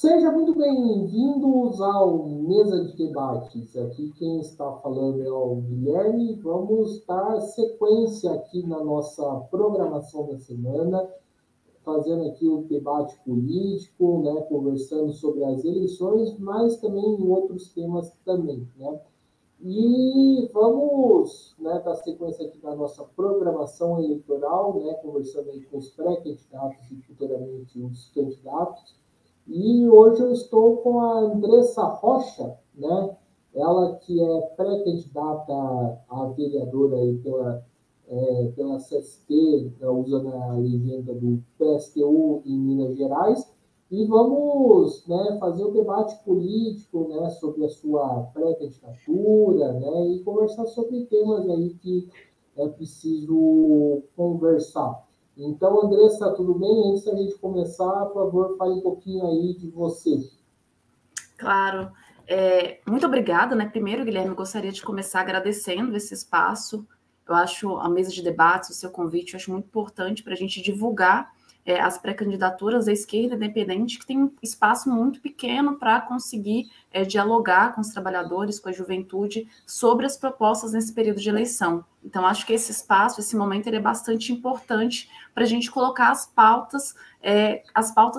Sejam muito bem-vindos ao Mesa de Debates. Aqui quem está falando é o Guilherme. Vamos dar sequência aqui na nossa programação da semana, fazendo aqui o debate político, né, conversando sobre as eleições, mas também em outros temas também, né? E vamos, né, dar sequência aqui na nossa programação eleitoral, né, conversando aí com os pré-candidatos e futuramente os candidatos. E hoje eu estou com a Andressa Rocha, né? Ela que é pré-candidata a vereadora aí pela CST, né, usando a legenda do PSTU em Minas Gerais. E vamos, né, fazer o debate político, né, sobre a sua pré-candidatura, né, e conversar sobre temas aí que é preciso conversar. Então, Andressa, tudo bem? Antes da gente começar, por favor, fale um pouquinho aí de você. Claro. Muito obrigada, né? Primeiro, Guilherme, eu gostaria de começar agradecendo esse espaço. Eu acho a mesa de debates, o seu convite, eu acho muito importante para a gente divulgar as pré-candidaturas da esquerda independente, que tem um espaço muito pequeno para conseguir dialogar com os trabalhadores, com a juventude, sobre as propostas nesse período de eleição. Então, acho que esse espaço, esse momento, ele é bastante importante para a gente colocar as pautas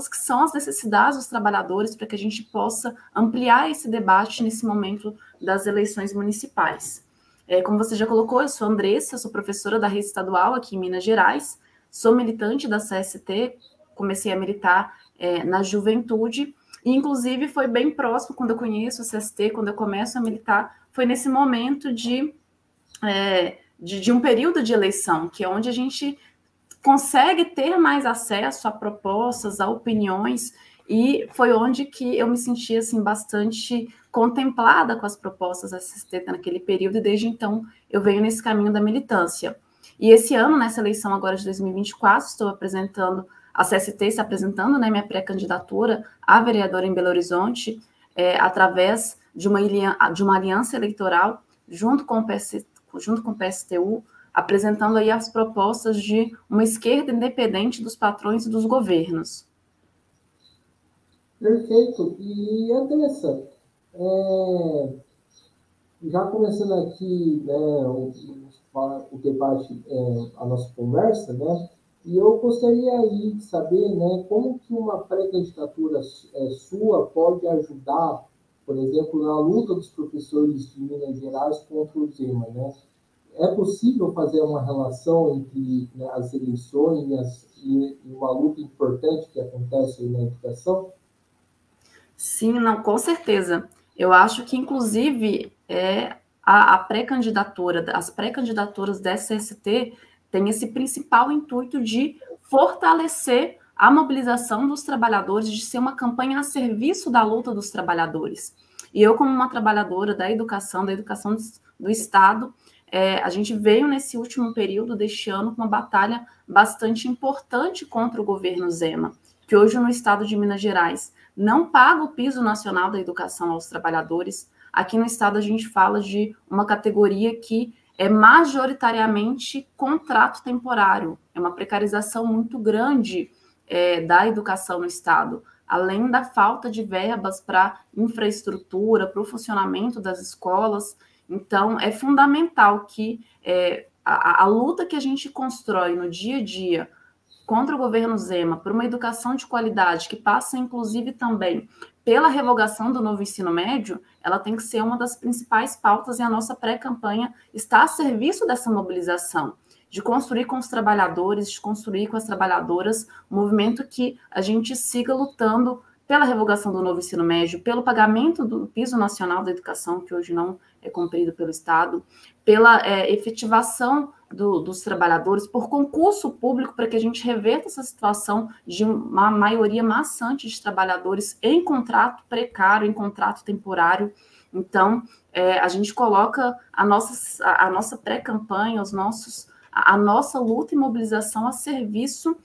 que são as necessidades dos trabalhadores, para que a gente possa ampliar esse debate nesse momento das eleições municipais. Como você já colocou, eu sou Andressa, sou professora da rede estadual aqui em Minas Gerais, sou militante da CST, comecei a militar na juventude, e inclusive foi bem próximo quando eu conheço a CST, quando eu começo a militar, foi nesse momento de um período de eleição, que é onde a gente consegue ter mais acesso a propostas, a opiniões, e foi onde que eu me senti assim, bastante contemplada com as propostas da CST naquele período, e desde então eu venho nesse caminho da militância. E esse ano, nessa eleição agora de 2024, estou apresentando, a CST está apresentando, né, minha pré-candidatura a vereadora em Belo Horizonte, através de uma aliança eleitoral junto com o PSTU, apresentando aí as propostas de uma esquerda independente dos patrões e dos governos. Perfeito. E, Andressa, já começando aqui, né, o debate, a nossa conversa, né, e eu gostaria aí de saber, né, como que uma pré-candidatura sua pode ajudar, por exemplo, na luta dos professores de Minas Gerais contra o Zema, né? É possível fazer uma relação entre, né, as eleições e uma luta importante que acontece na educação? Sim, não, com certeza. Eu acho que, inclusive, a pré-candidatura, as pré-candidaturas da SST têm esse principal intuito de fortalecer a mobilização dos trabalhadores, de ser uma campanha a serviço da luta dos trabalhadores. E eu, como uma trabalhadora da educação do Estado, a gente veio nesse último período deste ano com uma batalha bastante importante contra o governo Zema, que hoje no estado de Minas Gerais não paga o piso nacional da educação aos trabalhadores. Aqui no estado a gente fala de uma categoria que é majoritariamente contrato temporário, é uma precarização muito grande da educação no estado, além da falta de verbas para infraestrutura, para o funcionamento das escolas. Então, é fundamental que a luta que a gente constrói no dia a dia contra o governo Zema, por uma educação de qualidade, que passa, inclusive, também pela revogação do novo ensino médio, ela tem que ser uma das principais pautas, e a nossa pré-campanha está a serviço dessa mobilização, de construir com os trabalhadores, de construir com as trabalhadoras um movimento que a gente siga lutando pela revogação do novo ensino médio, pelo pagamento do piso nacional da educação, que hoje não é cumprido pelo Estado, pela efetivação dos trabalhadores, por concurso público, para que a gente reverta essa situação de uma maioria maçante de trabalhadores em contrato precário, em contrato temporário. Então, a gente coloca a nossa pré-campanha, a nossa luta e mobilização a serviço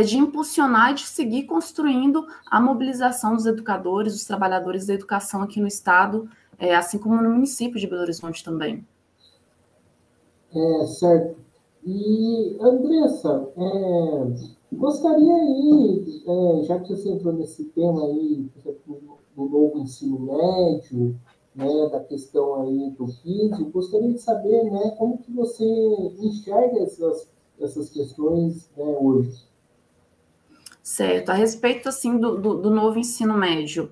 de impulsionar e de seguir construindo a mobilização dos educadores, dos trabalhadores da educação aqui no Estado, assim como no município de Belo Horizonte também. Certo. E, Andressa, Gostaria aí, já que você entrou nesse tema aí, por exemplo, do novo ensino médio, né, da questão aí do físico, gostaria de saber, né, como que você enxerga essas questões, né, hoje. Certo. A respeito, assim, do novo ensino médio,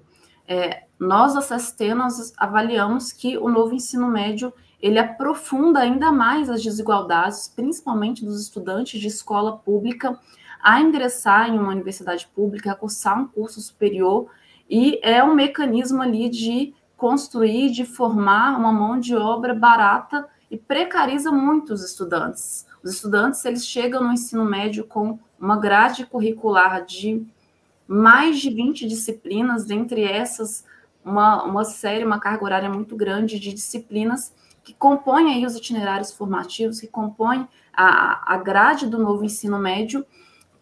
nós, da CST, nós avaliamos que o novo ensino médio, ele aprofunda ainda mais as desigualdades, principalmente dos estudantes de escola pública, a ingressar em uma universidade pública, a cursar um curso superior, e é um mecanismo ali de construir, de formar uma mão de obra barata e precariza muito os estudantes. Os estudantes, eles chegam no ensino médio com uma grade curricular de mais de 20 disciplinas, dentre essas, uma carga horária muito grande de disciplinas que compõem aí os itinerários formativos, que compõem a grade do novo ensino médio,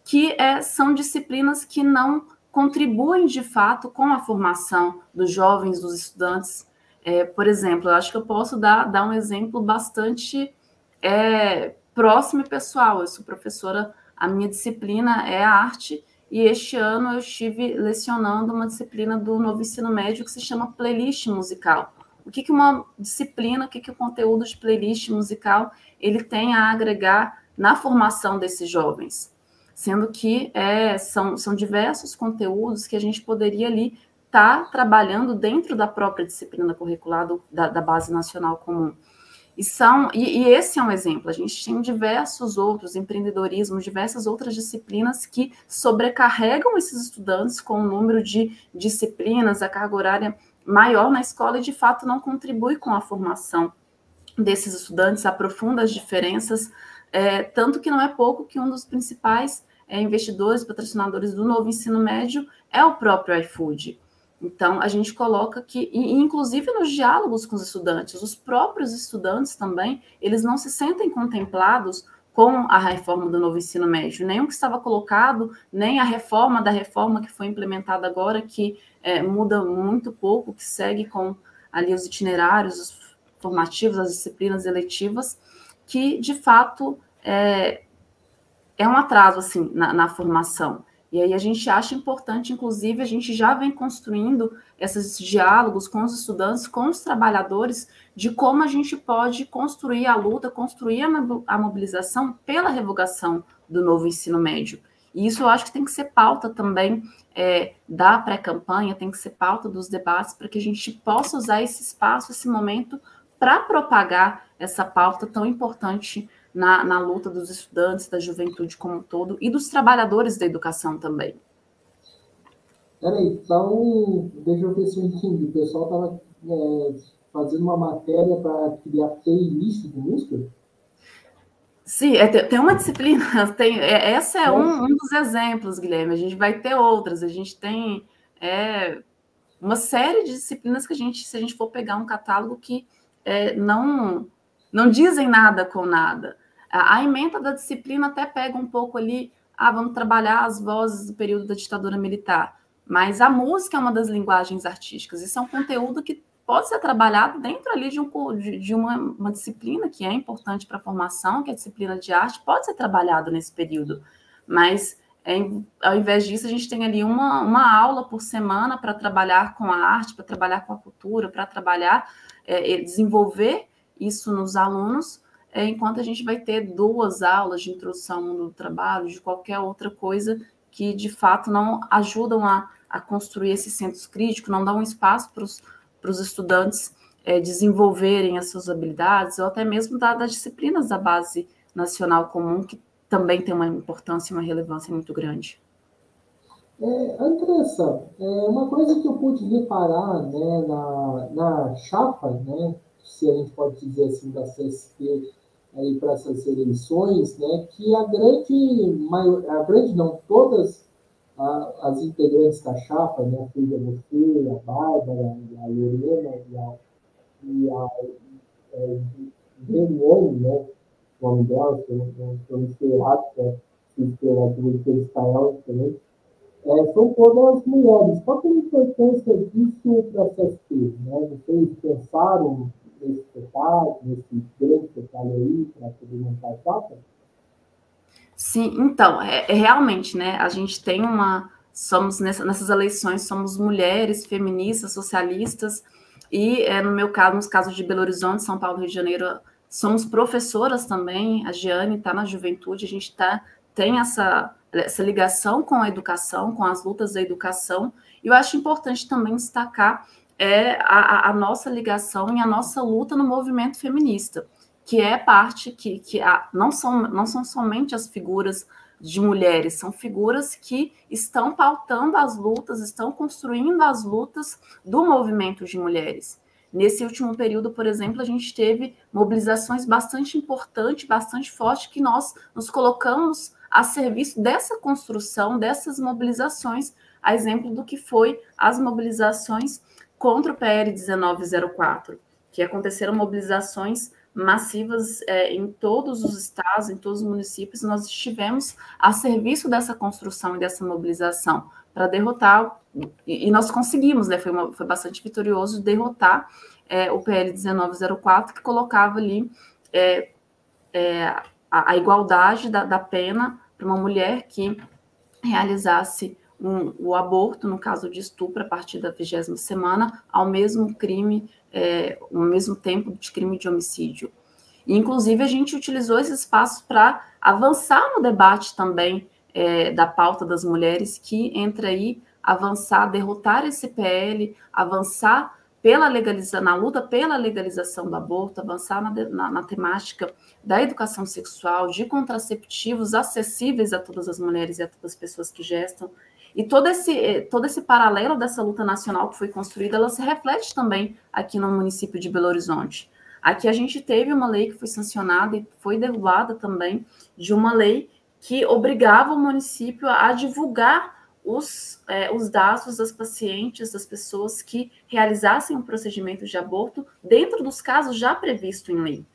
que são disciplinas que não contribuem de fato com a formação dos jovens, dos estudantes. Por exemplo, eu acho que eu posso dar um exemplo bastante próximo e pessoal. Eu sou professora, a minha disciplina é a arte, e este ano eu estive lecionando uma disciplina do novo ensino médio que se chama playlist musical. O que uma disciplina, o que o conteúdo de playlist musical ele tem a agregar na formação desses jovens? Sendo que são diversos conteúdos que a gente poderia ali estar trabalhando dentro da própria disciplina curricular da Base Nacional Comum. E esse é um exemplo. A gente tem diversos outros, empreendedorismo, diversas outras disciplinas que sobrecarregam esses estudantes com o número de disciplinas, a carga horária maior na escola e, de fato, não contribui com a formação desses estudantes, aprofunda as diferenças, tanto que não é pouco que um dos principais investidores, patrocinadores do novo ensino médio é o próprio iFood. Então, a gente coloca que, inclusive nos diálogos com os estudantes, os próprios estudantes também, eles não se sentem contemplados com a reforma do novo ensino médio, nem o que estava colocado, nem a reforma da reforma que foi implementada agora, que muda muito pouco, que segue com ali os itinerários, os formativos, as disciplinas eletivas, que, de fato, é um atraso assim na formação. E aí a gente acha importante, inclusive, a gente já vem construindo esses diálogos com os estudantes, com os trabalhadores, de como a gente pode construir a luta, construir a mobilização pela revogação do novo ensino médio. E isso eu acho que tem que ser pauta também da pré-campanha, tem que ser pauta dos debates, para que a gente possa usar esse espaço, esse momento, para propagar essa pauta tão importante na luta dos estudantes, da juventude como um todo e dos trabalhadores da educação também. Peraí, então, deixa eu ver se eu entendi. O pessoal estava fazendo uma matéria para criar playlist de música? Sim, tem uma disciplina, essa é um dos exemplos, Guilherme. A gente vai ter outras, a gente tem uma série de disciplinas que se a gente for pegar um catálogo que não dizem nada com nada. A ementa da disciplina até pega um pouco ali, vamos trabalhar as vozes do período da ditadura militar. Mas a música é uma das linguagens artísticas. Isso é um conteúdo que pode ser trabalhado dentro ali de uma disciplina que é importante para a formação, que é a disciplina de arte, pode ser trabalhado nesse período. Mas, ao invés disso, a gente tem ali uma aula por semana para trabalhar com a arte, para trabalhar com a cultura, para trabalhar, desenvolver isso nos alunos, enquanto a gente vai ter 2 aulas de introdução ao mundo do trabalho, de qualquer outra coisa que, de fato, não ajudam a construir esses centros críticos, não dão um espaço para os estudantes desenvolverem as suas habilidades, ou até mesmo das disciplinas da Base Nacional Comum, que também tem uma importância e uma relevância muito grande. Andressa, uma coisa que eu pude reparar, né, na chapa, né, se a gente pode dizer assim, da CSP aí para essas eleições, né, que a grande não, todas as integrantes da chapa, né, seja você, a Bárbara, a Lorena e a Deliane, né, o nome dela, se eu não sei errado, se espera do Israel também, são todas mulheres. Qual que é a importância disso para a CSP? Né? Vocês pensaram nesse grande detalhe aí, para poder montar a chapa? Sim, então, realmente, né, a gente tem somos nessas eleições, somos mulheres, feministas, socialistas, e no meu caso, nos casos de Belo Horizonte, São Paulo, Rio de Janeiro, somos professoras também, a Giane está na juventude, a gente tem essa ligação com a educação, com as lutas da educação, e eu acho importante também destacar a nossa ligação e a nossa luta no movimento feminista, que é parte não são somente as figuras de mulheres, são figuras que estão pautando as lutas, estão construindo as lutas do movimento de mulheres. Nesse último período, por exemplo, a gente teve mobilizações bastante importantes, bastante fortes, que nós nos colocamos a serviço dessa construção, dessas mobilizações, a exemplo do que foi as mobilizações contra o PL 1904, que aconteceram mobilizações massivas em todos os estados, em todos os municípios, nós estivemos a serviço dessa construção e dessa mobilização para derrotar, e nós conseguimos, né, foi bastante vitorioso derrotar o PL 1904, que colocava ali a igualdade da pena para uma mulher que realizasse o aborto, no caso de estupro, a partir da 20ª semana, ao mesmo crime, ao mesmo tempo de crime de homicídio. E, inclusive, a gente utilizou esse espaço para avançar no debate também da pauta das mulheres, que entra aí avançar, derrotar esse PL, avançar na luta pela legalização do aborto, avançar na temática da educação sexual, de contraceptivos acessíveis a todas as mulheres e a todas as pessoas que gestam. E todo esse paralelo dessa luta nacional que foi construída, ela se reflete também aqui no município de Belo Horizonte. Aqui a gente teve uma lei que foi sancionada e foi derrubada também, de uma lei que obrigava o município a divulgar os dados das pacientes, das pessoas que realizassem um procedimento de aborto dentro dos casos já previstos em lei.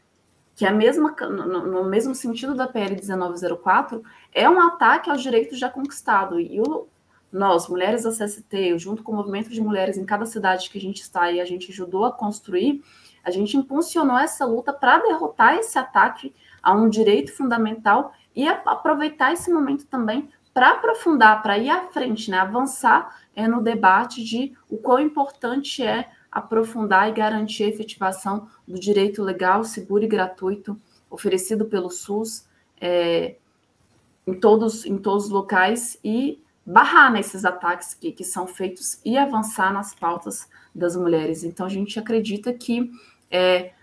Que é no mesmo sentido da PL 1904, é um ataque ao direito já conquistado. E nós, mulheres da CST, junto com o movimento de mulheres em cada cidade que a gente está e a gente ajudou a construir, a gente impulsionou essa luta para derrotar esse ataque a um direito fundamental e aproveitar esse momento também para aprofundar, para ir à frente, né, avançar no debate de o quão importante é aprofundar e garantir a efetivação do direito legal, seguro e gratuito oferecido pelo SUS em todos os locais e barrar nesses ataques que são feitos e avançar nas pautas das mulheres. Então, a gente acredita que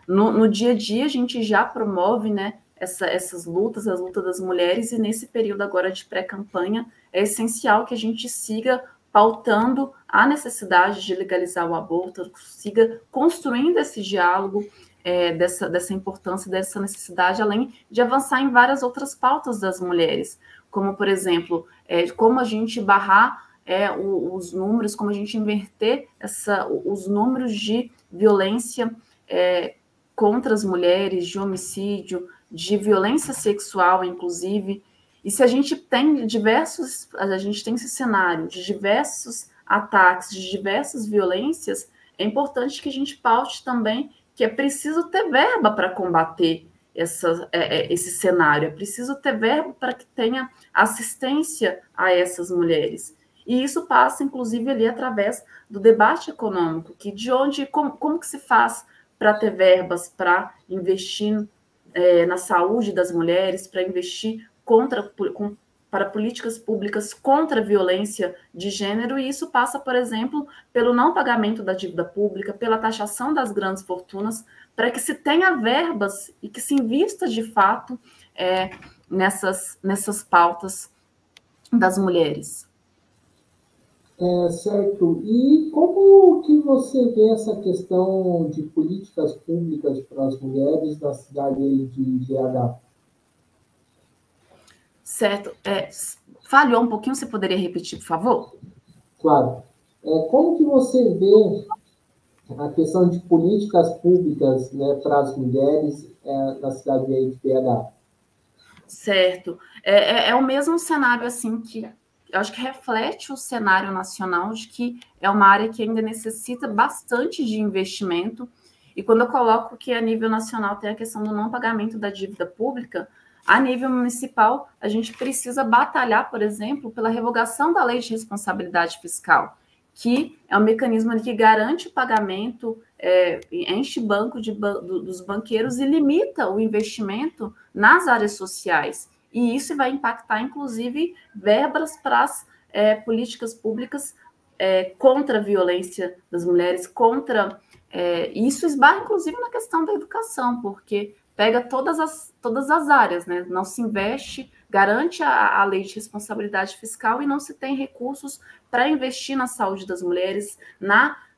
no dia a dia a gente já promove, né, essas lutas, as lutas das mulheres, e nesse período agora de pré-campanha é essencial que a gente siga pautando a necessidade de legalizar o aborto, siga construindo esse diálogo dessa importância, dessa necessidade, além de avançar em várias outras pautas das mulheres, como, por exemplo, como a gente barrar os números, como a gente inverter os números de violência contra as mulheres, de homicídio, de violência sexual, inclusive. E se a gente tem esse cenário de diversos ataques, de diversas violências, é importante que a gente paute também que é preciso ter verba para combater esse cenário, é preciso ter verba para que tenha assistência a essas mulheres. E isso passa, inclusive, ali através do debate econômico, como que se faz para ter verbas para investir na saúde das mulheres, para investir para políticas públicas contra a violência de gênero, e isso passa, por exemplo, pelo não pagamento da dívida pública, pela taxação das grandes fortunas, para que se tenha verbas e que se invista de fato nessas pautas das mulheres. Certo. E como que você vê essa questão de políticas públicas para as mulheres na cidade de BH? Certo. Falhou um pouquinho, você poderia repetir, por favor? Claro. Como que você vê a questão de políticas públicas, né, para as mulheres na cidade de BH? Certo. É o mesmo cenário, assim, que eu acho que reflete o cenário nacional de que é uma área que ainda necessita bastante de investimento. E quando eu coloco que a nível nacional tem a questão do não pagamento da dívida pública, a nível municipal, a gente precisa batalhar, por exemplo, pela revogação da lei de responsabilidade fiscal, que é um mecanismo que garante o pagamento, enche banco dos banqueiros e limita o investimento nas áreas sociais. E isso vai impactar, inclusive, verbas para as políticas públicas contra a violência das mulheres, isso esbarra, inclusive, na questão da educação, porque pega todas as áreas, né? Não se investe, garante a lei de responsabilidade fiscal e não se tem recursos para investir na saúde das mulheres,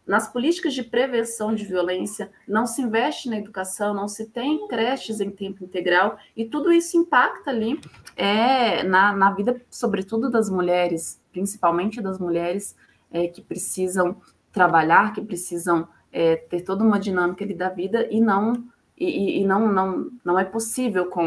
nas políticas de prevenção de violência, não se investe na educação, não se tem creches em tempo integral, e tudo isso impacta ali na vida, sobretudo das mulheres, principalmente das mulheres que precisam trabalhar, que precisam ter toda uma dinâmica ali da vida e não é possível com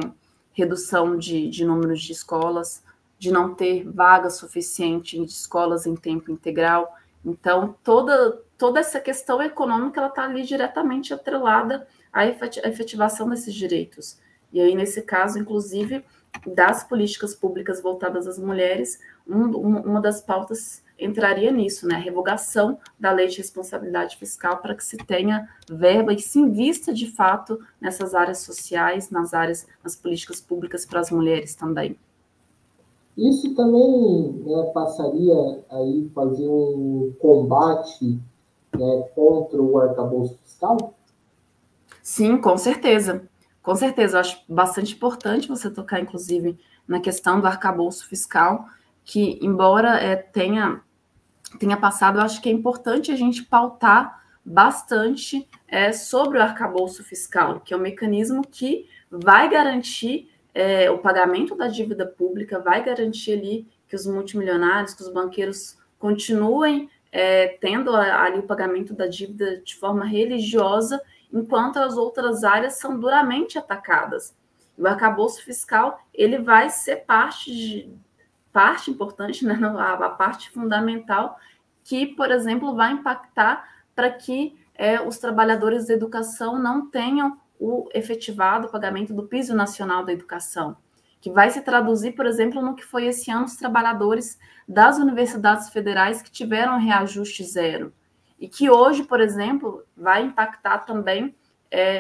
redução de números de escolas, de não ter vaga suficiente de escolas em tempo integral. Então, toda essa questão econômica está ali diretamente atrelada à efetivação desses direitos. E aí, nesse caso, inclusive, das políticas públicas voltadas às mulheres, uma das pautas entraria nisso, né? A revogação da lei de responsabilidade fiscal para que se tenha verba e se invista de fato nessas áreas sociais, nas políticas públicas para as mulheres também. Isso também, né, passaria aí fazer um combate, né, contra o arcabouço fiscal? Sim, com certeza. Com certeza, eu acho bastante importante você tocar, inclusive, na questão do arcabouço fiscal, que, embora tenha passado, eu acho que é importante a gente pautar bastante sobre o arcabouço fiscal, que é um mecanismo que vai garantir o pagamento da dívida pública, vai garantir ali que os multimilionários, que os banqueiros continuem tendo ali o pagamento da dívida de forma religiosa, enquanto as outras áreas são duramente atacadas. O arcabouço fiscal ele vai ser parte importante, né, a parte fundamental, que, por exemplo, vai impactar para que os trabalhadores da educação não tenham o efetivado pagamento do piso nacional da educação, que vai se traduzir, por exemplo, no que foi esse ano os trabalhadores das universidades federais que tiveram reajuste zero, e que hoje, por exemplo, vai impactar também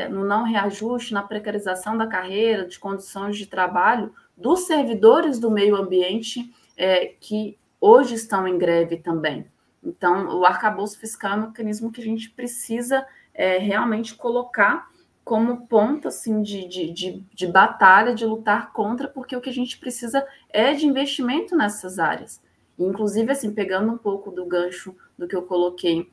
no não reajuste, na precarização da carreira, de condições de trabalho dos servidores do meio ambiente que hoje estão em greve também. Então, o arcabouço fiscal é um mecanismo que a gente precisa realmente colocar como ponto assim, de batalha, de lutar contra, porque o que a gente precisa é de investimento nessas áreas. Inclusive, assim, pegando um pouco do gancho do que eu coloquei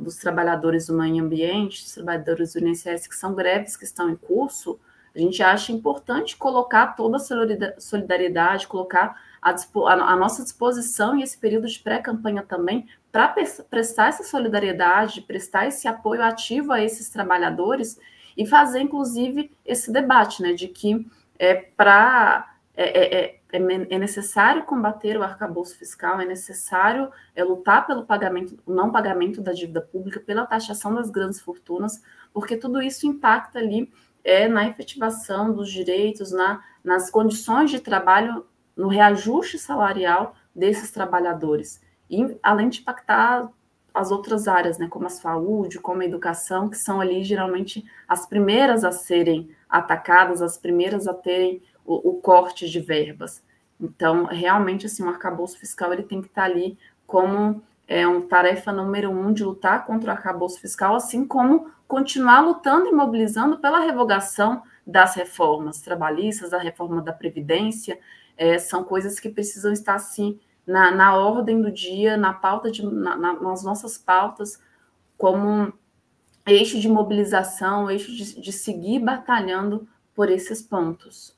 dos trabalhadores do meio ambiente, dos trabalhadores do INSS, que são greves que estão em curso, a gente acha importante colocar toda a solidariedade, colocar a nossa disposição e esse período de pré-campanha também para prestar essa solidariedade, prestar esse apoio ativo a esses trabalhadores e fazer, inclusive, esse debate, né, de que é necessário combater o arcabouço fiscal, é necessário lutar pelo não pagamento da dívida pública, pela taxação das grandes fortunas, porque tudo isso impacta ali na efetivação dos direitos, nas condições de trabalho, no reajuste salarial desses trabalhadores, e além de impactar as outras áreas, né, como a saúde, como a educação, que são ali geralmente as primeiras a serem atacadas, as primeiras a terem o corte de verbas. Então, realmente, assim, o arcabouço fiscal ele tem que estar ali como uma tarefa número 1 de lutar contra o arcabouço fiscal, assim como continuar lutando e mobilizando pela revogação das reformas trabalhistas, da reforma da Previdência. São coisas que precisam estar, assim, na ordem do dia, na pauta nas nossas pautas, como eixo de mobilização, eixo de seguir batalhando por esses pontos.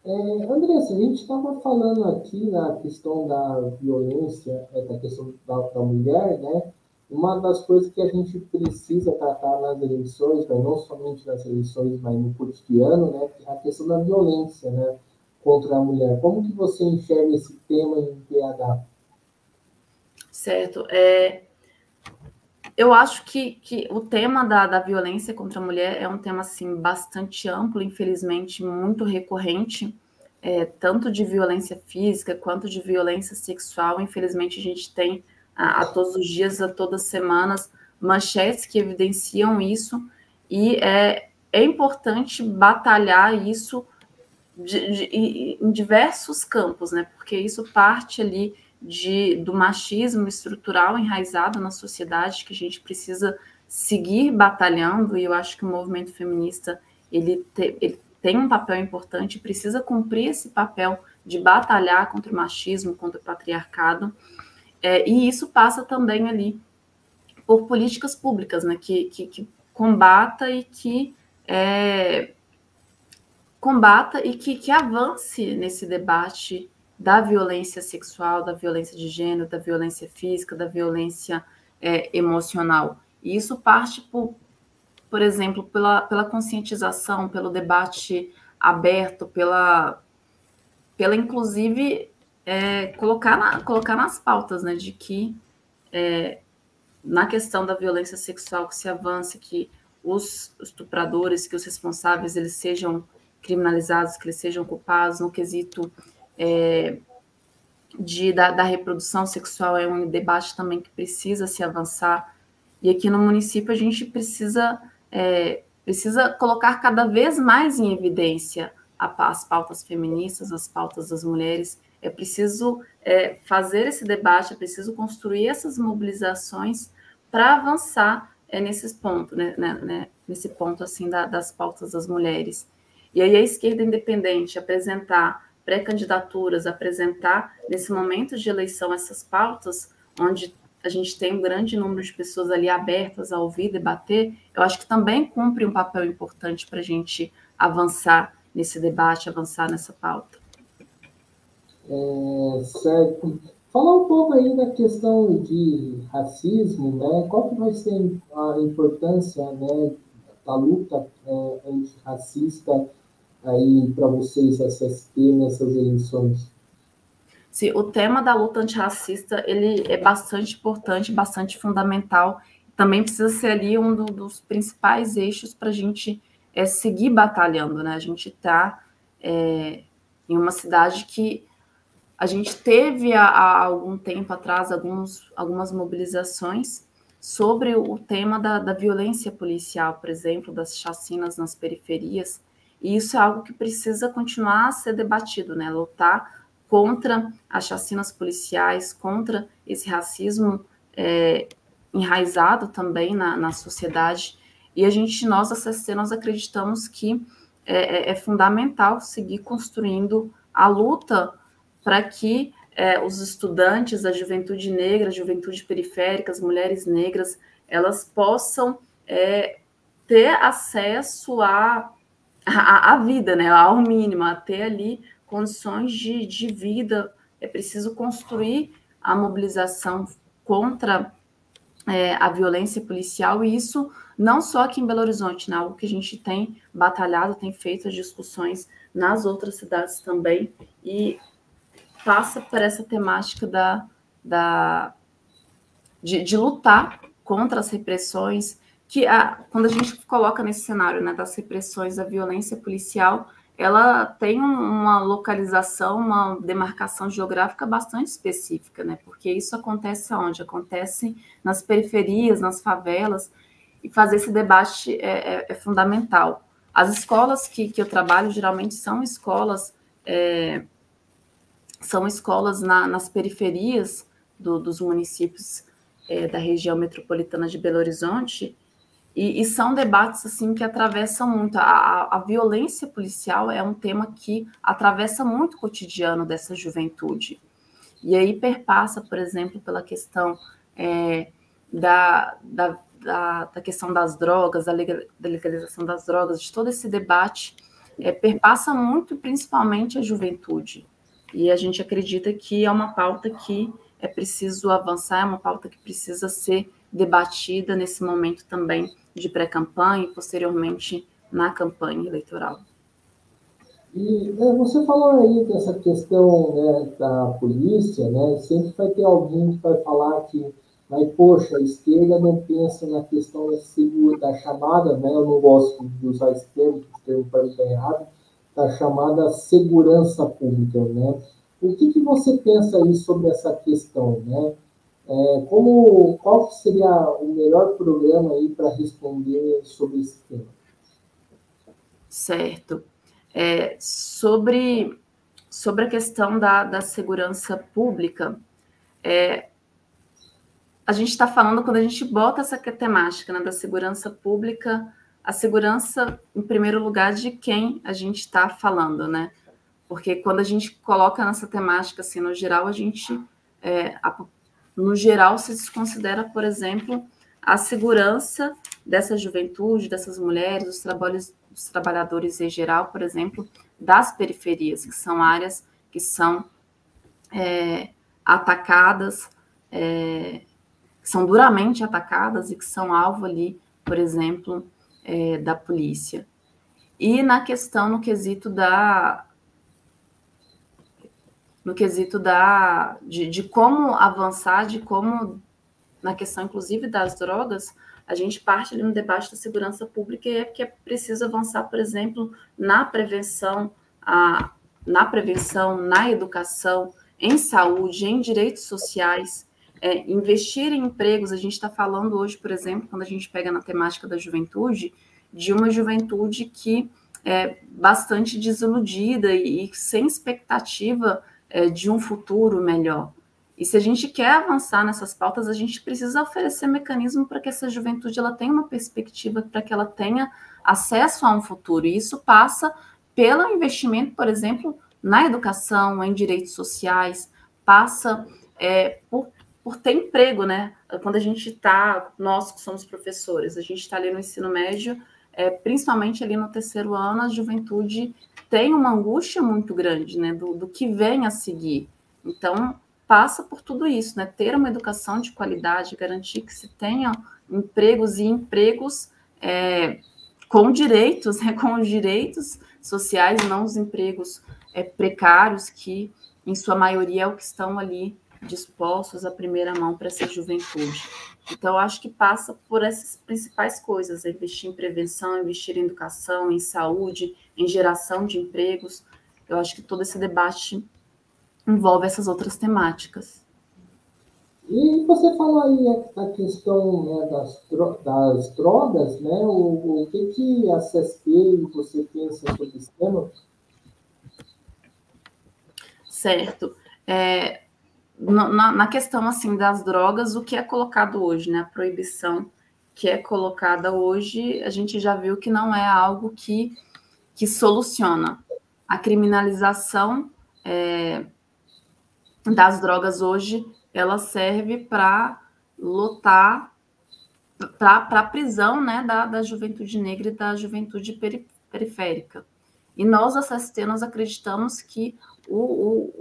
Andressa, a gente estava falando aqui na questão da violência, da questão da mulher, né? Uma das coisas que a gente precisa tratar nas eleições, mas não somente nas eleições, mas no cotidiano, né? É a questão da violência, né? Contra a mulher. Como que você enxerga esse tema em PH? Certo. Eu acho que o tema da violência contra a mulher é um tema assim, bastante amplo, infelizmente, muito recorrente, tanto de violência física quanto de violência sexual. Infelizmente, a gente tem a todos os dias, a todas as semanas, manchetes que evidenciam isso, e é importante batalhar isso em diversos campos, né? Porque isso parte ali do machismo estrutural enraizado na sociedade, que a gente precisa seguir batalhando, e eu acho que o movimento feminista ele tem um papel importante, precisa cumprir esse papel de batalhar contra o machismo, contra o patriarcado, e isso passa também ali por políticas públicas, né, que combata e que que avance nesse debate da violência sexual, da violência de gênero, da violência física, da violência emocional. E isso parte, por exemplo, pela conscientização, pelo debate aberto, pela inclusive, colocar nas pautas, né, de que na questão da violência sexual que se avance, que os estupradores, que os responsáveis, eles sejam criminalizados, que eles sejam culpados no quesito da reprodução sexual. É um debate também que precisa se avançar, e aqui no município a gente precisa colocar cada vez mais em evidência as pautas feministas, as pautas das mulheres. É preciso fazer esse debate, é preciso construir essas mobilizações para avançar nesses pontos, né, nesse ponto assim das pautas das mulheres. E aí a esquerda independente apresentar pré-candidaturas, apresentar nesse momento de eleição essas pautas, onde a gente tem um grande número de pessoas ali abertas a ouvir, debater, eu acho que também cumpre um papel importante para a gente avançar nesse debate, avançar nessa pauta. Certo. Falar um pouco aí da questão de racismo, né? Qual que vai ser a importância, né, da luta antirracista aí para vocês, SST, nessas eleições? Sim, o tema da luta antirracista, ele é bastante importante, bastante fundamental. Também precisa ser ali um dos principais eixos para a gente seguir batalhando, né? A gente está em uma cidade que a gente teve há algum tempo atrás algumas mobilizações sobre o tema da violência policial, por exemplo, das chacinas nas periferias, e isso é algo que precisa continuar a ser debatido, né? Lutar contra as chacinas policiais, contra esse racismo enraizado também na sociedade. E nós, a CST, nós acreditamos que é fundamental seguir construindo a luta para que os estudantes, a juventude negra, a juventude periférica, as mulheres negras, elas possam ter acesso à vida, né, ao mínimo, a ter ali condições de vida. É preciso construir a mobilização contra a violência policial, e isso não só aqui em Belo Horizonte, né, algo que a gente tem batalhado, tem feito as discussões nas outras cidades também, e passa por essa temática de lutar contra as repressões, que quando a gente coloca nesse cenário, né, das repressões, da violência policial, ela tem uma localização, uma demarcação geográfica bastante específica, né, porque isso acontece onde? Acontece nas periferias, nas favelas, e fazer esse debate é fundamental. As escolas que eu trabalho, geralmente, são escolas nas periferias dos municípios da região metropolitana de Belo Horizonte, e são debates assim que atravessam muito. A violência policial é um tema que atravessa muito o cotidiano dessa juventude. E aí perpassa, por exemplo, pela questão da questão das drogas, da legalização das drogas, de todo esse debate, perpassa muito, principalmente, a juventude. E a gente acredita que é uma pauta que é preciso avançar, é uma pauta que precisa ser debatida nesse momento também de pré-campanha e, posteriormente, na campanha eleitoral. E você falou aí dessa questão, né, da polícia, né? Sempre vai ter alguém que vai falar que mas, poxa, a esquerda não pensa na questão da chamada, né? Eu não gosto de usar esse termo para mim está errado, da chamada segurança pública, né? O que você pensa aí sobre essa questão, né? Qual que seria o melhor programa aí para responder sobre esse tema? Certo. Sobre a questão da segurança pública, a gente está falando, quando a gente bota essa temática, né, da segurança pública, a segurança, em primeiro lugar, de quem a gente está falando, né? Porque quando a gente coloca nessa temática, assim, no geral, no geral, se desconsidera, por exemplo, a segurança dessa juventude, dessas mulheres, dos trabalhadores em geral, por exemplo, das periferias, que são áreas que são atacadas, que são duramente atacadas e que são alvo ali, por exemplo, da polícia. E na questão, no quesito de como avançar, de como, na questão, inclusive, das drogas, a gente parte ali no debate da segurança pública e que é preciso avançar, por exemplo, na prevenção, na educação, em saúde, em direitos sociais, investir em empregos. A gente está falando hoje, por exemplo, quando a gente pega na temática da juventude, de uma juventude que é bastante desiludida e sem expectativa de um futuro melhor. E se a gente quer avançar nessas pautas, a gente precisa oferecer mecanismo para que essa juventude ela tenha uma perspectiva, para que ela tenha acesso a um futuro. E isso passa pelo investimento, por exemplo, na educação, em direitos sociais, passa por ter emprego, né? Quando a gente está, nós que somos professores, a gente está ali no ensino médio, principalmente ali no terceiro ano, a juventude tem uma angústia muito grande, né, do que vem a seguir. Então, passa por tudo isso, né, ter uma educação de qualidade, garantir que se tenham empregos e empregos com direitos, né, com os direitos sociais, não os empregos precários, que, em sua maioria, é o que estão ali dispostos à primeira mão para essa juventude. Então, eu acho que passa por essas principais coisas: investir em prevenção, investir em educação, em saúde, em geração de empregos. Eu acho que todo esse debate envolve essas outras temáticas. E você falou aí a questão, né, das drogas, né? O que a CSP e você pensa sobre esse tema? Certo. Na questão, assim, das drogas, o que é colocado hoje, né? A proibição que é colocada hoje, a gente já viu que não é algo que soluciona. A criminalização das drogas hoje, ela serve para lutar para a prisão, né, da juventude negra e da juventude periférica. E nós, a CST, nós acreditamos que o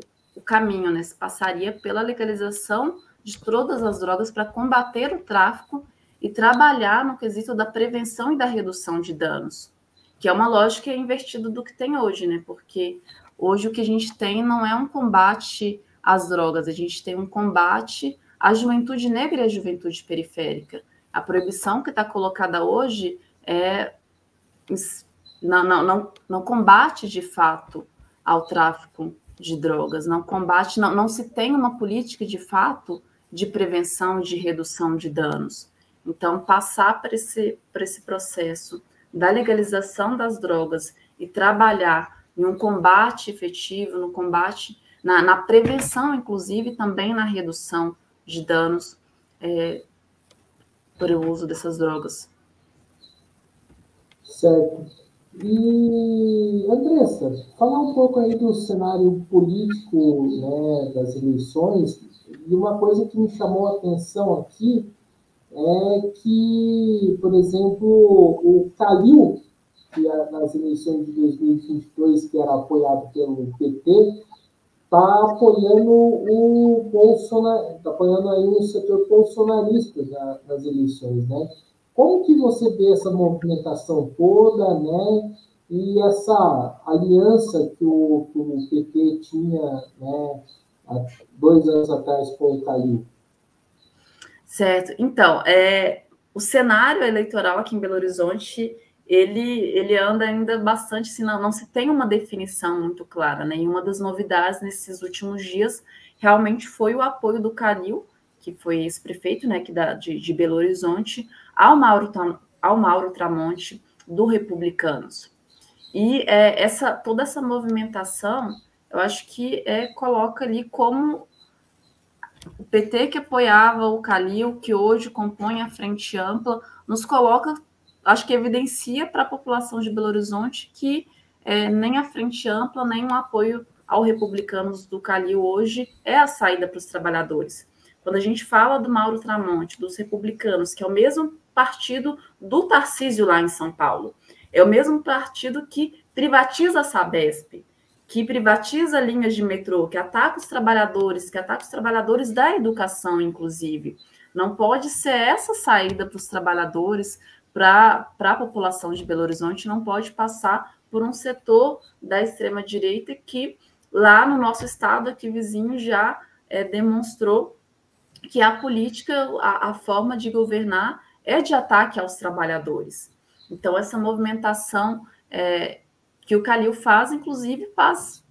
caminho, né, se passaria pela legalização de todas as drogas para combater o tráfico e trabalhar no quesito da prevenção e da redução de danos, que é uma lógica invertida do que tem hoje, né? Porque hoje o que a gente tem não é um combate às drogas, a gente tem um combate à juventude negra e à juventude periférica. A proibição que está colocada hoje não combate de fato ao tráfico de drogas, não combate, não se tem uma política de fato de prevenção, de redução de danos. Então, passar por esse processo da legalização das drogas e trabalhar em um combate efetivo, no combate, na prevenção, inclusive, também na redução de danos por o uso dessas drogas. Certo. E, Andressa, falar um pouco aí do cenário político, né, das eleições, e uma coisa que me chamou a atenção aqui é que, por exemplo, o Calil, que nas eleições de 2022, que era apoiado pelo PT, está apoiando o Bolsonaro, está apoiando aí o setor bolsonarista nas eleições, né? Como que você vê essa movimentação toda, né? E essa aliança que o PT tinha, né, há 2 anos atrás com o Calil? Certo. Então, o cenário eleitoral aqui em Belo Horizonte, ele anda ainda bastante, assim, não se tem uma definição muito clara, né? E uma das novidades nesses últimos dias realmente foi o apoio do Calil, que foi esse prefeito, né, de Belo Horizonte, ao Mauro Tramonte, do Republicanos. E toda essa movimentação, eu acho que coloca ali como o PT que apoiava o Calil, que hoje compõe a Frente Ampla, nos coloca, acho que evidencia para a população de Belo Horizonte que nem a Frente Ampla, nem o apoio ao Republicanos do Calil hoje é a saída para os trabalhadores. Quando a gente fala do Mauro Tramonte, dos Republicanos, que é o mesmo partido do Tarcísio lá em São Paulo, é o mesmo partido que privatiza a Sabesp, que privatiza linhas de metrô, que ataca os trabalhadores da educação, inclusive. Não pode ser essa saída para os trabalhadores, para a população de Belo Horizonte, não pode passar por um setor da extrema-direita que lá no nosso estado, aqui vizinho, já demonstrou que a política, a forma de governar é de ataque aos trabalhadores. Então, essa movimentação que o Calil faz, inclusive, faz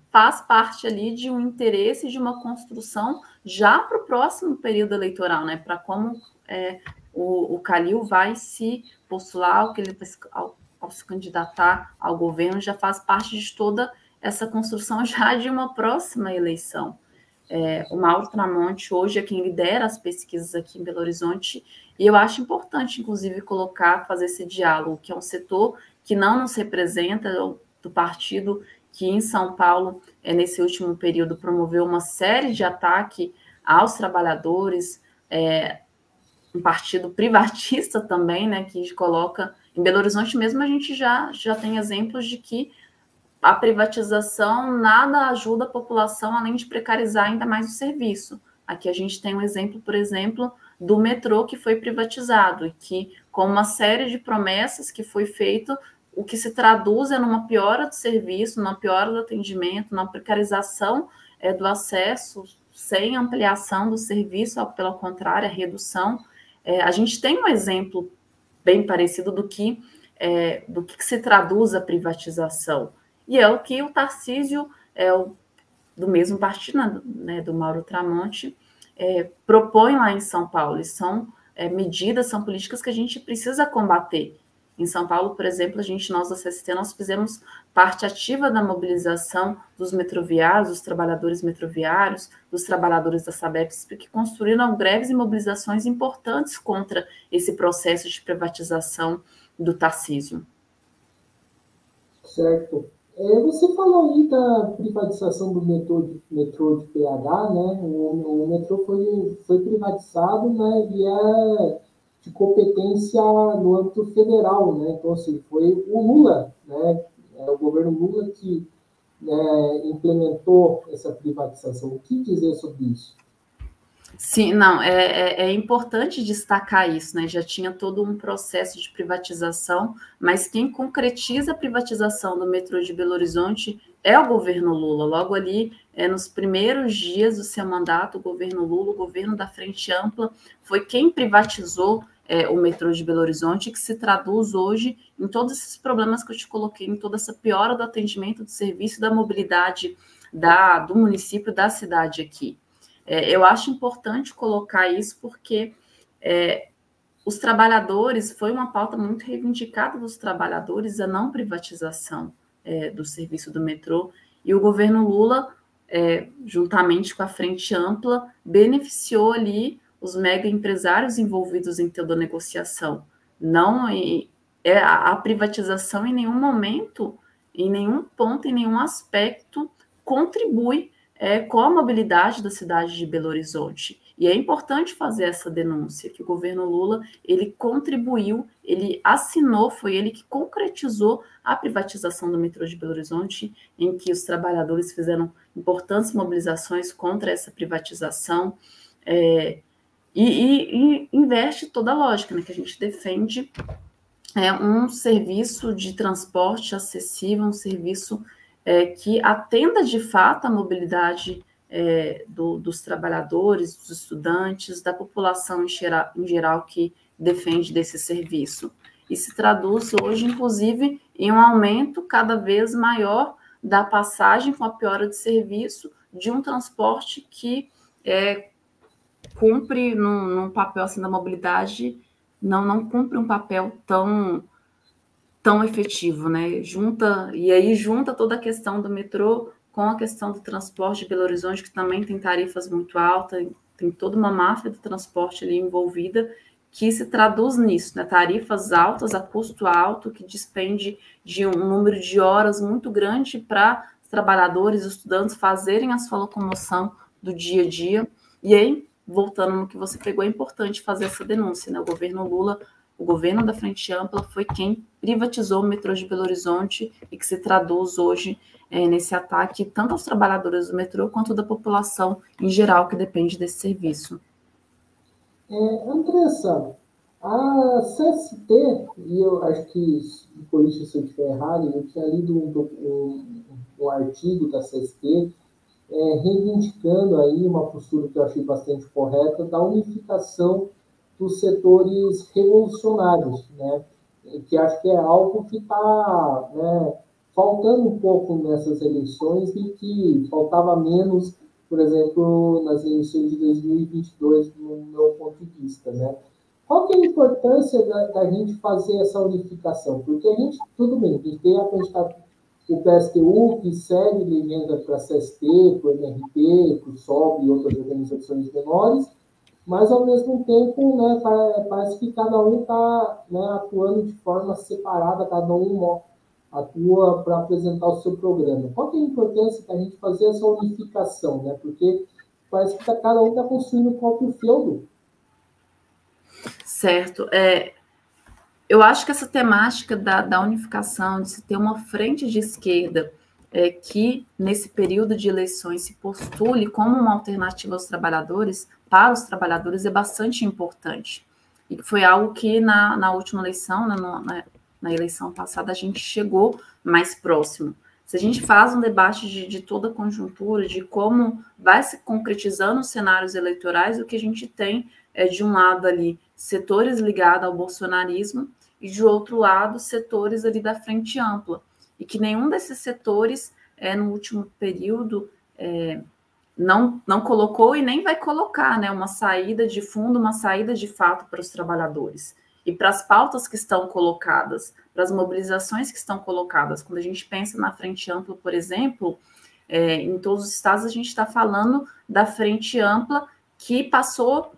parte ali de um interesse, de uma construção já para o próximo período eleitoral, né? Para como o Calil vai se postular, ao se candidatar ao governo, já faz parte de toda essa construção já de uma próxima eleição. O Mauro Tramonte hoje é quem lidera as pesquisas aqui em Belo Horizonte, e eu acho importante, inclusive, fazer esse diálogo, que é um setor que não nos representa, do partido que em São Paulo, nesse último período, promoveu uma série de ataques aos trabalhadores, um partido privatista também, né, que coloca... Em Belo Horizonte mesmo, a gente já tem exemplos de que a privatização nada ajuda a população, além de precarizar ainda mais o serviço. Aqui a gente tem um exemplo, por exemplo, do metrô que foi privatizado, e que, com uma série de promessas que foi feito, o que se traduz numa piora do serviço, numa piora do atendimento, numa precarização do acesso, sem ampliação do serviço, pelo contrário, a redução. A gente tem um exemplo bem parecido do que se traduz a privatização. E é o que o Tarcísio, do mesmo partido, né, do Mauro Tramonte, propõe lá em São Paulo. E são medidas, são políticas que a gente precisa combater. Em São Paulo, por exemplo, nós da CST, nós fizemos parte ativa da mobilização dos metroviários, dos trabalhadores metroviários, dos trabalhadores da Sabesp, que construíram greves e mobilizações importantes contra esse processo de privatização do Tarcísio. Certo. Você falou aí da privatização do metrô de PH, né? O metrô foi privatizado, né? E é de competência no âmbito federal, né? Então, assim, foi o Lula, né? O governo Lula que implementou essa privatização. O que dizer sobre isso? Sim, não, é importante destacar isso, né? Já tinha todo um processo de privatização, mas quem concretiza a privatização do metrô de Belo Horizonte é o governo Lula. Logo ali, nos primeiros dias do seu mandato, o governo Lula, o governo da Frente Ampla, foi quem privatizou o metrô de Belo Horizonte, que se traduz hoje em todos esses problemas que eu te coloquei, em toda essa piora do atendimento, do serviço, da mobilidade do município, da cidade aqui. Eu acho importante colocar isso porque os trabalhadores, foi uma pauta muito reivindicada dos trabalhadores, a não privatização do serviço do metrô, e o governo Lula, juntamente com a Frente Ampla, beneficiou ali os mega empresários envolvidos em toda a negociação. Não a privatização em nenhum momento, em nenhum ponto, em nenhum aspecto contribui com a mobilidade da cidade de Belo Horizonte. E é importante fazer essa denúncia, que o governo Lula, ele contribuiu, ele assinou, foi ele que concretizou a privatização do metrô de Belo Horizonte, em que os trabalhadores fizeram importantes mobilizações contra essa privatização, e inverte toda a lógica, né, que a gente defende um serviço de transporte acessível, um serviço que atenda de fato a mobilidade dos trabalhadores, dos estudantes, da população em geral que defende desse serviço. E se traduz hoje, inclusive, em um aumento cada vez maior da passagem com a piora de serviço de um transporte que cumpre num papel assim da mobilidade, não cumpre um papel tão efetivo, né? Junta toda a questão do metrô com a questão do transporte de Belo Horizonte, que também tem tarifas muito altas, tem toda uma máfia do transporte ali envolvida, que se traduz nisso, né? Tarifas altas, a custo alto, que despende de um número de horas muito grande para os trabalhadores e estudantes fazerem a sua locomoção do dia a dia. E aí, voltando no que você pegou, é importante fazer essa denúncia, né? O governo Lula, o governo da Frente Ampla, foi quem privatizou o metrô de Belo Horizonte e que se traduz hoje nesse ataque tanto aos trabalhadores do metrô quanto da população em geral que depende desse serviço. Andressa, a CST, e eu acho que, por isso se eu estiver errado, eu tinha lido um artigo da CST reivindicando aí uma postura que eu achei bastante correta da unificação dos setores revolucionários, né? Que acho que é algo que está, né, faltando um pouco nessas eleições e que faltava menos, por exemplo, nas eleições de 2022, no meu ponto de vista, né? Qual que é a importância da gente fazer essa unificação? Porque a gente, tudo bem, a gente tem a candidatura, o PSTU, que segue legenda para a CST, para o MRT, para o SOB e outras organizações menores, mas, ao mesmo tempo, né, parece que cada um está, né, atuando de forma separada, cada um atua para apresentar o seu programa. Qual que é a importância da gente fazer essa unificação? Né? Porque parece que cada um está construindo o próprio feudo. Certo. Eu acho que essa temática da unificação, de se ter uma frente de esquerda que, nesse período de eleições, se postule como uma alternativa aos trabalhadores, para os trabalhadores, é bastante importante. E foi algo que, na última eleição, na eleição passada, a gente chegou mais próximo. Se a gente faz um debate de toda a conjuntura, de como vai se concretizando os cenários eleitorais, o que a gente tem de um lado ali, setores ligados ao bolsonarismo, e de outro lado, setores ali da Frente Ampla. E que nenhum desses setores, no último período, não colocou e nem vai colocar, né, uma saída de fundo, uma saída de fato para os trabalhadores. E para as pautas que estão colocadas, para as mobilizações que estão colocadas. Quando a gente pensa na Frente Ampla, por exemplo, em todos os estados a gente está falando da Frente Ampla que passou...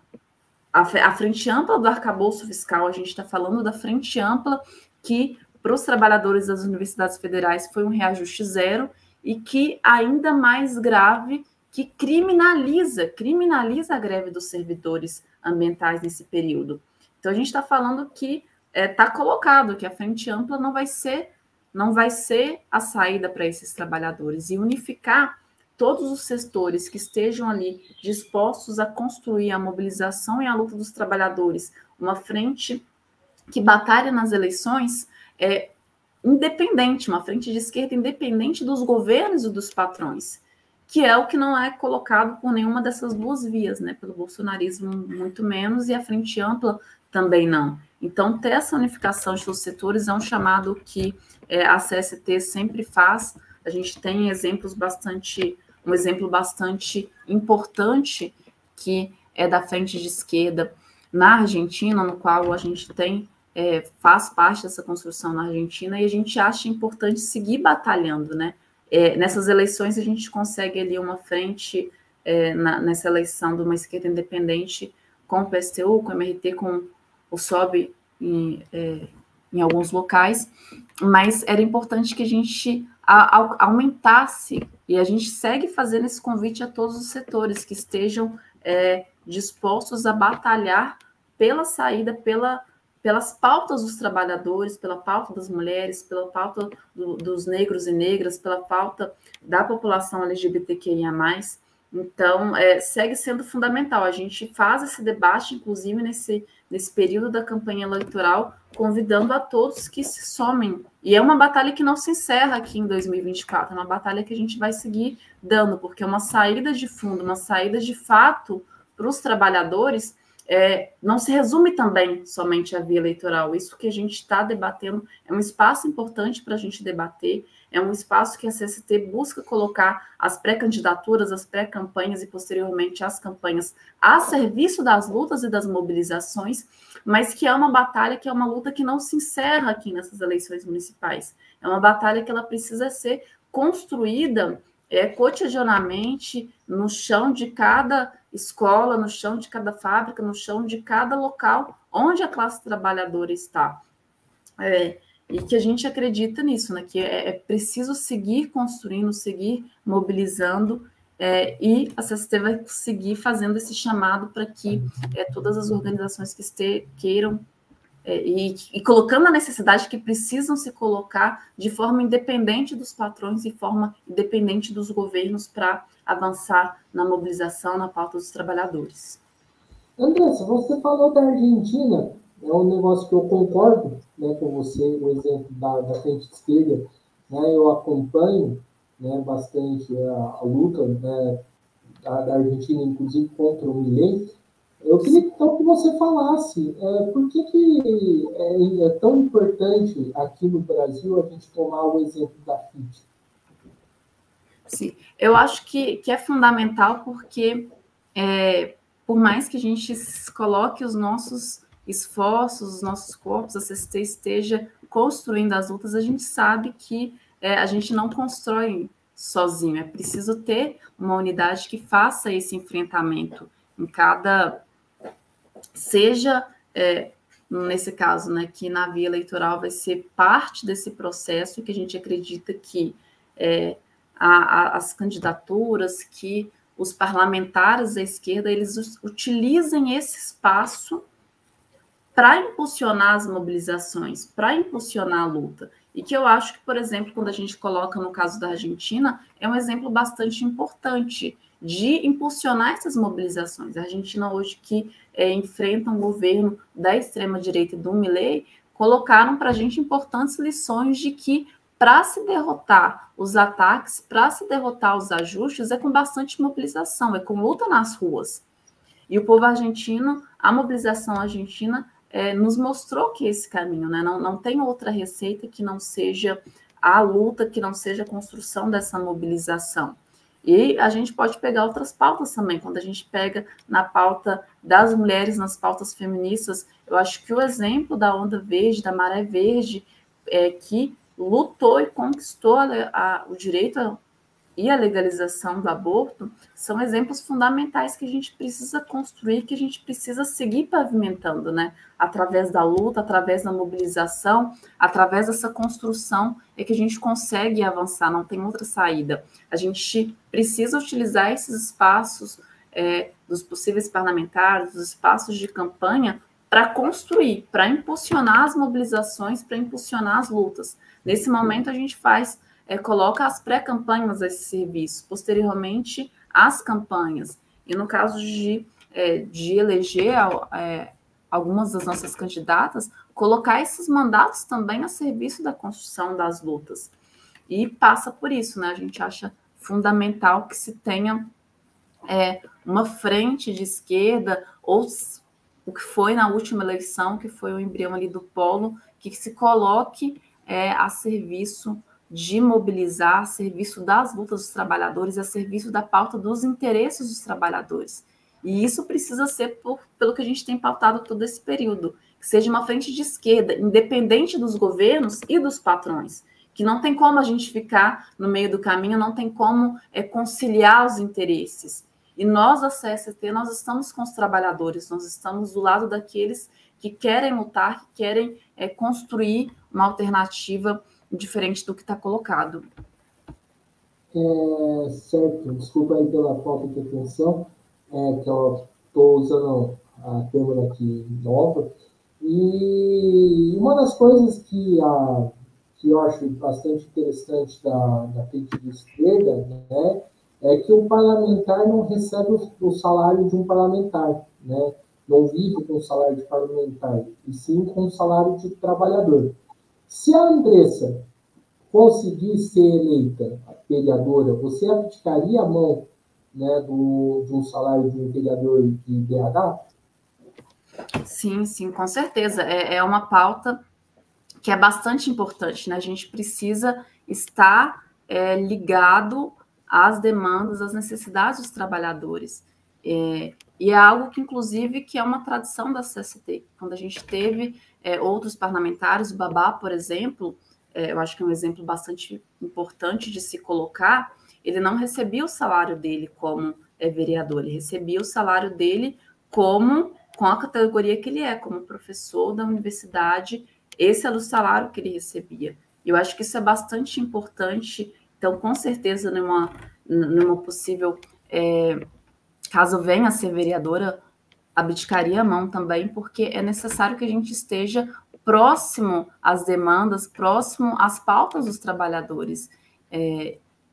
A Frente Ampla do arcabouço fiscal, a gente está falando da Frente Ampla que, para os trabalhadores das universidades federais, foi um reajuste zero e que, ainda mais grave, que criminaliza a greve dos servidores ambientais nesse período. Então, a gente está falando que está colocado que a Frente Ampla não vai ser a saída para esses trabalhadores, e unificar todos os setores que estejam ali dispostos a construir a mobilização e a luta dos trabalhadores, uma frente que batalha nas eleições independente, uma frente de esquerda independente dos governos e dos patrões, que é o que não é colocado por nenhuma dessas duas vias, né? Pelo bolsonarismo muito menos, e a Frente Ampla também não. Então, ter essa unificação entre os setores é um chamado que a CST sempre faz. A gente tem um exemplo bastante importante, que é da Frente de Esquerda na Argentina, no qual a gente faz parte dessa construção na Argentina, e a gente acha importante seguir batalhando, né? Nessas eleições a gente consegue ali uma frente, nessa eleição de uma esquerda independente, com o PSTU, com o MRT, com o SOB em alguns locais, mas era importante que a gente aumentasse, e a gente segue fazendo esse convite a todos os setores que estejam dispostos a batalhar pela saída, pelas pautas dos trabalhadores, pela pauta das mulheres, pela pauta dos negros e negras, pela pauta da população LGBTQIA+, Então, segue sendo fundamental. A gente faz esse debate, inclusive, nesse período da campanha eleitoral, convidando a todos que se somem. E é uma batalha que não se encerra aqui em 2024, é uma batalha que a gente vai seguir dando, porque é uma saída de fundo, uma saída de fato para os trabalhadores, não se resume também somente à via eleitoral. Isso que a gente está debatendo é um espaço importante para a gente debater, é um espaço que a CST busca colocar as pré-candidaturas, as pré-campanhas e, posteriormente, as campanhas a serviço das lutas e das mobilizações, mas que é uma batalha, que é uma luta que não se encerra aqui nessas eleições municipais. É uma batalha que ela precisa ser construída cotidianamente no chão de cada escola, no chão de cada fábrica, no chão de cada local onde a classe trabalhadora está. E que a gente acredita nisso, né? Que é preciso seguir construindo, seguir mobilizando, e a CST vai seguir fazendo esse chamado para que todas as organizações que queiram e colocando a necessidade que precisam se colocar de forma independente dos patrões e forma independente dos governos para avançar na mobilização, na pauta dos trabalhadores. Andressa, você falou da Argentina, é um negócio que eu concordo, né, com você, o exemplo da frente esquerda, né, eu acompanho, né, bastante a luta, né, da Argentina, inclusive contra o Milei. Eu queria então que você falasse por que é tão importante aqui no Brasil a gente tomar o exemplo da FIT. Sim, eu acho que é fundamental porque, por mais que a gente coloque os nossos esforços, os nossos corpos, a CST esteja construindo as lutas, a gente sabe que a gente não constrói sozinho, é preciso ter uma unidade que faça esse enfrentamento em cada, seja nesse caso, né, que na via eleitoral vai ser parte desse processo, que a gente acredita que as candidaturas, que os parlamentares da esquerda, eles utilizem esse espaço para impulsionar as mobilizações, para impulsionar a luta. E que eu acho que, por exemplo, quando a gente coloca no caso da Argentina, é um exemplo bastante importante de impulsionar essas mobilizações. A Argentina hoje que enfrenta um governo da extrema-direita do Milei, colocaram para a gente importantes lições de que para se derrotar os ataques, para se derrotar os ajustes, é com bastante mobilização, é com luta nas ruas. E o povo argentino, a mobilização argentina, nos mostrou que esse caminho, né? Não tem outra receita que não seja a luta, que não seja a construção dessa mobilização. E a gente pode pegar outras pautas também, quando a gente pega na pauta das mulheres, nas pautas feministas, eu acho que o exemplo da Onda Verde, da Maré Verde, que lutou e conquistou o direito e a legalização do aborto, são exemplos fundamentais que a gente precisa construir, que a gente precisa seguir pavimentando, né? Através da luta, através da mobilização, através dessa construção, é que a gente consegue avançar, não tem outra saída. A gente precisa utilizar esses espaços dos possíveis parlamentares, dos espaços de campanha, para construir, para impulsionar as mobilizações, para impulsionar as lutas. Nesse momento, a gente coloca as pré-campanhas desse serviço, posteriormente as campanhas. E no caso de eleger algumas das nossas candidatas, colocar esses mandatos também a serviço da construção das lutas. E passa por isso, né? A gente acha fundamental que se tenha uma frente de esquerda, ou o que foi na última eleição, que foi o embrião ali do polo, que se coloque a serviço de mobilizar, a serviço das lutas dos trabalhadores, a serviço da pauta dos interesses dos trabalhadores. E isso precisa ser pelo que a gente tem pautado todo esse período, que seja uma frente de esquerda, independente dos governos e dos patrões, que não tem como a gente ficar no meio do caminho, não tem como conciliar os interesses. E nós, da CST, nós estamos com os trabalhadores, nós estamos do lado daqueles que querem lutar, que querem construir uma alternativa diferente do que está colocado. Certo, desculpa aí pela falta de atenção, que eu estou usando a câmera aqui nova. E uma das coisas que eu acho bastante interessante da frente de esquerda, né, é que o parlamentar não recebe o salário de um parlamentar, né? Não vive com o salário de parlamentar, e sim com o salário de trabalhador. Se a Andressa conseguir ser eleita vereadora, você abdicaria a mão, né, de um salário de um vereador de BH? Sim, sim, com certeza. É uma pauta que é bastante importante, né? A gente precisa estar ligado às demandas, às necessidades dos trabalhadores. E é algo que, inclusive, que é uma tradição da CST. Quando a gente teve outros parlamentares, o Babá, por exemplo, eu acho que é um exemplo bastante importante de se colocar, ele não recebia o salário dele como vereador, ele recebia o salário dele como com a categoria que ele é, como professor da universidade. Esse era o salário que ele recebia. Eu acho que isso é bastante importante. Então, com certeza, numa possível, caso venha a ser vereadora, abdicaria a mão também, porque é necessário que a gente esteja próximo às demandas, próximo às pautas dos trabalhadores.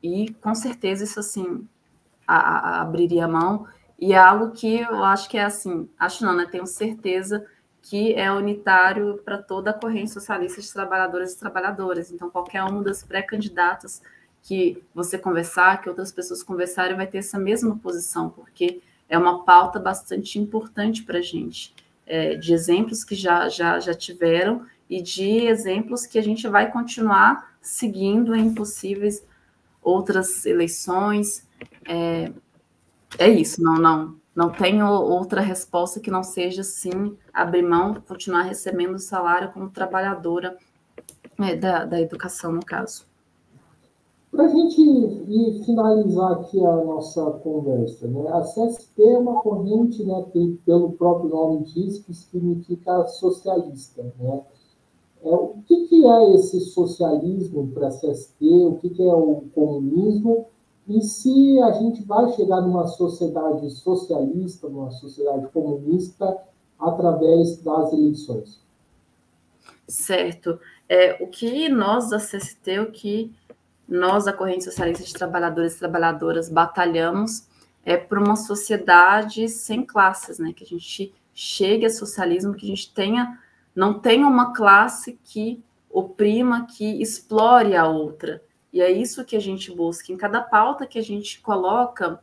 E, com certeza, isso, assim, abriria a mão. E é algo que eu acho que é assim, acho não, né? Tenho certeza que é unitário para toda a corrente socialista de trabalhadores e trabalhadoras. Então, qualquer uma das pré-candidatas que você conversar, que outras pessoas conversarem, vai ter essa mesma posição, porque é uma pauta bastante importante para a gente, de exemplos que já tiveram e de exemplos que a gente vai continuar seguindo em possíveis outras eleições. É isso, não tenho outra resposta que não seja, sim, abrir mão, continuar recebendo o salário como trabalhadora da educação, no caso. Para a gente ir finalizar aqui a nossa conversa, né? A CST é uma corrente, né, que pelo próprio nome diz, que significa socialista, né? O que é esse socialismo para a CST? O que é o comunismo? E se a gente vai chegar numa sociedade socialista, numa sociedade comunista, através das eleições? Certo. O que nós da CST, o que nós da Corrente Socialista de Trabalhadores e Trabalhadoras batalhamos por uma sociedade sem classes, né? Que a gente chegue a socialismo, que a gente não tenha uma classe que oprima, que explore a outra. E é isso que a gente busca. Em cada pauta que a gente coloca,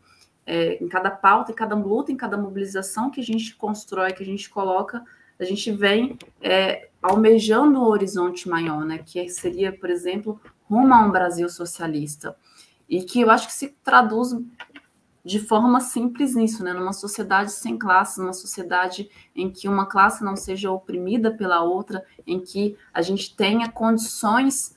em cada pauta, em cada luta, em cada mobilização que a gente constrói, que a gente coloca, a gente vem almejando um horizonte maior, né? Que seria, por exemplo, rumo a um Brasil socialista. E que eu acho que se traduz de forma simples nisso, né? Numa sociedade sem classes, numa sociedade em que uma classe não seja oprimida pela outra, em que a gente tenha condições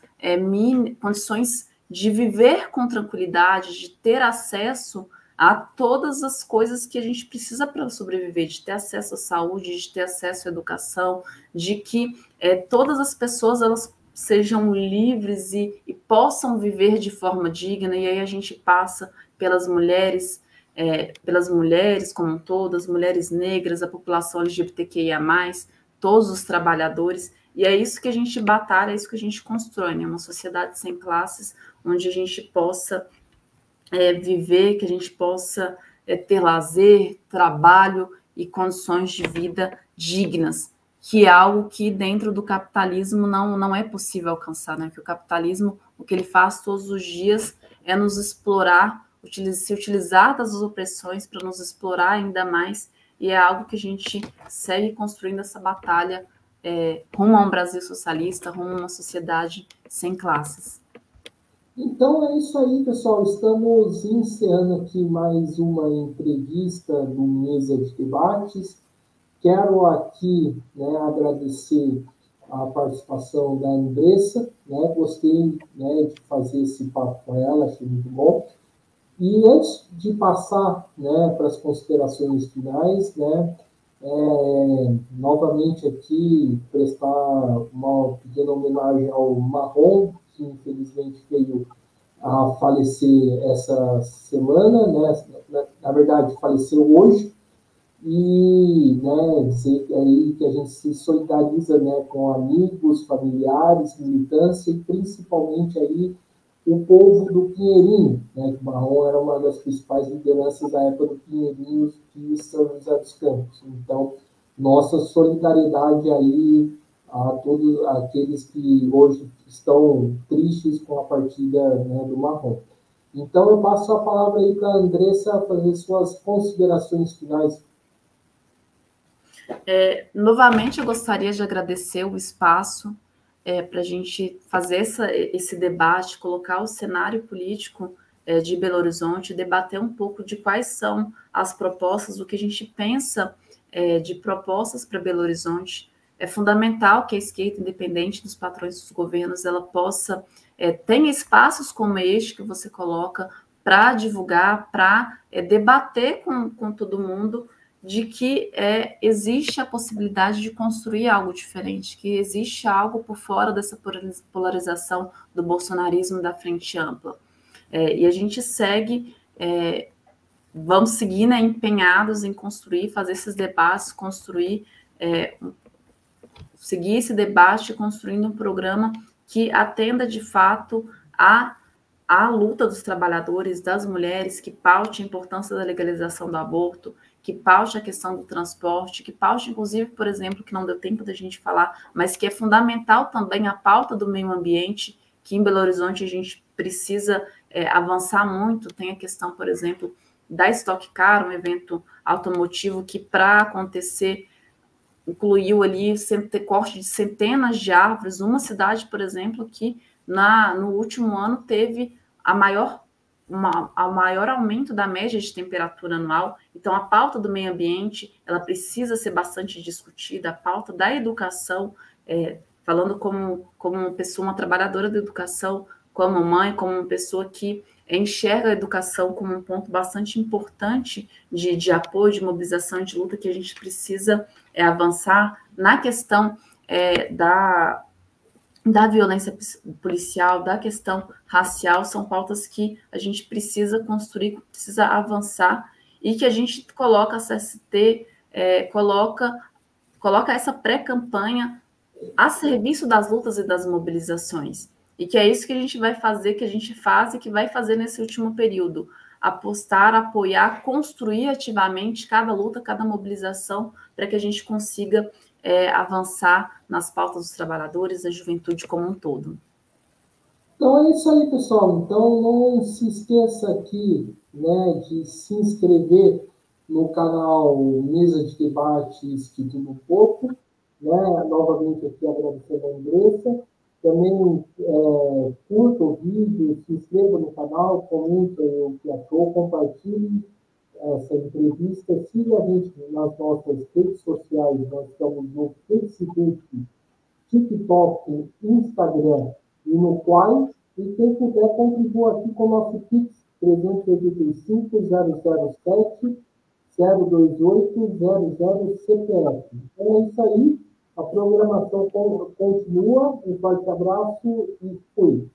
de viver com tranquilidade, de ter acesso a todas as coisas que a gente precisa para sobreviver, de ter acesso à saúde, de ter acesso à educação, de que todas as pessoas elas sejam livres e possam viver de forma digna. E aí a gente passa pelas mulheres como um todo, as mulheres negras, a população LGBTQIA+, todos os trabalhadores, e é isso que a gente batalha, é isso que a gente constrói, né? Uma sociedade sem classes, onde a gente possa viver, que a gente possa ter lazer, trabalho e condições de vida dignas, que é algo que dentro do capitalismo não é possível alcançar, né? Que o capitalismo, o que ele faz todos os dias é nos explorar, se utilizar das opressões para nos explorar ainda mais, e é algo que a gente segue construindo essa batalha rumo a um Brasil socialista, rumo a uma sociedade sem classes. Então é isso aí, pessoal. Estamos encerrando aqui mais uma entrevista do Mesa de Debates. Quero aqui, né, agradecer a participação da Andressa, né? Gostei, né, de fazer esse papo com ela, achei muito bom. E antes de passar, né, para as considerações finais, né, novamente aqui prestar uma pequena homenagem ao Marrom, que infelizmente veio a falecer essa semana, né, na verdade faleceu hoje, e, né, dizer aí que a gente se solidariza, né, com amigos, familiares, militância e principalmente aí o povo do Pinheirinho, né, que o Marrom era uma das principais lideranças da época do Pinheirinho de São José dos Campos. Então, nossa solidariedade aí a todos aqueles que hoje estão tristes com a partida, né, do Marrom. Então, eu passo a palavra aí para a Andressa fazer suas considerações finais. Novamente, eu gostaria de agradecer o espaço para a gente fazer esse debate, colocar o cenário político de Belo Horizonte, debater um pouco de quais são as propostas, o que a gente pensa de propostas para Belo Horizonte. É fundamental que a esquerda, independente dos patrões dos governos, ela possa ter espaços como este que você coloca para divulgar, para debater com todo mundo, de que existe a possibilidade de construir algo diferente, que existe algo por fora dessa polarização do bolsonarismo da frente ampla. E a gente segue, vamos seguir, né, empenhados em construir, fazer esses debates, seguir esse debate, construindo um programa que atenda de fato à luta dos trabalhadores, das mulheres, que paute a importância da legalização do aborto, que paute a questão do transporte, que paute, inclusive, por exemplo, que não deu tempo da gente falar, mas que é fundamental também a pauta do meio ambiente, que em Belo Horizonte a gente precisa avançar muito. Tem a questão, por exemplo, da Stock Car, um evento automotivo que, para acontecer, incluiu ali corte de centenas de árvores. Uma cidade, por exemplo, que no último ano teve o maior aumento da média de temperatura anual. Então, a pauta do meio ambiente, ela precisa ser bastante discutida, a pauta da educação, falando como uma pessoa, uma trabalhadora da educação, como mãe, como uma pessoa que enxerga a educação como um ponto bastante importante de apoio, de mobilização e de luta, que a gente precisa avançar na questão da violência policial, da questão racial. São pautas que a gente precisa construir, precisa avançar, e que a gente coloca a CST, coloca essa pré-campanha a serviço das lutas e das mobilizações. E que é isso que a gente vai fazer, que a gente faz e que vai fazer nesse último período. Apostar, apoiar, construir ativamente cada luta, cada mobilização, para que a gente consiga avançar nas pautas dos trabalhadores, da juventude como um todo. Então é isso aí, pessoal. Então não se esqueça aqui, né, de se inscrever no canal Mesa de Debates que tudo um pouco, né? Novamente aqui agradecendo a Andressa. Também curta o vídeo, se inscreva no canal, comente o que achou, compartilhe essa entrevista, siga a gente nas nossas redes sociais. Nós estamos no Facebook, TikTok, Instagram e no Quai. E quem puder, contribua aqui com o nosso Pix 385-007 02800 CPF. Então é isso aí. A programação continua. Um forte abraço e fui.